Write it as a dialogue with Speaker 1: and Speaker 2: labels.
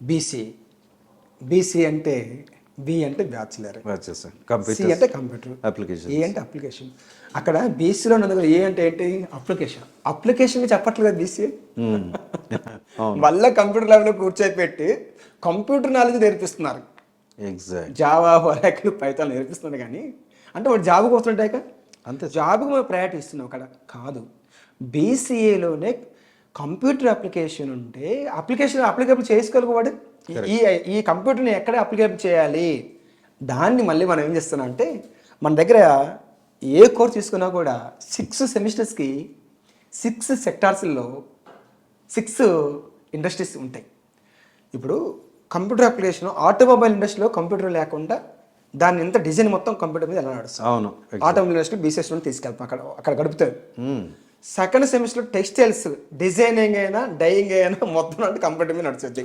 Speaker 1: BC. BC అంటే B అంటే bachelor, C అంటే కంప్యూటర్, ఏ అంటే అప్లికేషన్. అక్కడ బీసీలో ఉన్నది ఏ అంటే ఏంటి? అప్లికేషన్. అప్లికేషన్ చెప్పట్లేదు బీసీ. మళ్ళీ కంప్యూటర్ లెవెల్లో కూర్చోపెట్టి కంప్యూటర్ నాలెడ్జ్ నేర్పిస్తున్నారు. జావా, ఒరాకిల్, పైథాన్ నేర్పిస్తున్నారు. కానీ అంటే వాడు జాబ్కి వస్తుంటాయి అంతే, జాబ్కి మనం ప్రయారిటీ ఇస్తున్నాం అక్కడ కాదు. బీసీఏలోనే కంప్యూటర్ అప్లికేషన్ ఉంటే అప్లికేబుల్ చేసుకోగలవాడు. ఈ కంప్యూటర్ని ఎక్కడ అప్లికేబుల్ చేయాలి, దాన్ని మళ్ళీ మనం ఏం చేస్తున్నాం అంటే మన దగ్గర ఏ కోర్స్ తీసుకున్నా కూడా 6 సెమిస్టర్స్కి 6 సెక్టార్స్లో 6 ఇండస్ట్రీస్ ఉంటాయి. ఇప్పుడు కంప్యూటర్ అప్లికేషన్ ఆటోమొబైల్ ఇండస్ట్రీలో కంప్యూటర్ లేకుండా దాన్ని ఎంత డిజైన్ మొత్తం కంప్యూటర్ మీద ఎలా నడుస్తుంది.
Speaker 2: అవును,
Speaker 1: ఆటోమొబైల్ ఇండస్ట్రీ బీసీఎస్లో తీసుకెళ్తాం, అక్కడ గడుపుతారు. సెకండ్ సెమిస్టర్ టెక్స్టైల్స్ డిజైనింగ్ అయినా డైయింగ్ అయినా మొత్తం అంటే కంప్యూటర్ మీద నడుస్తుంది.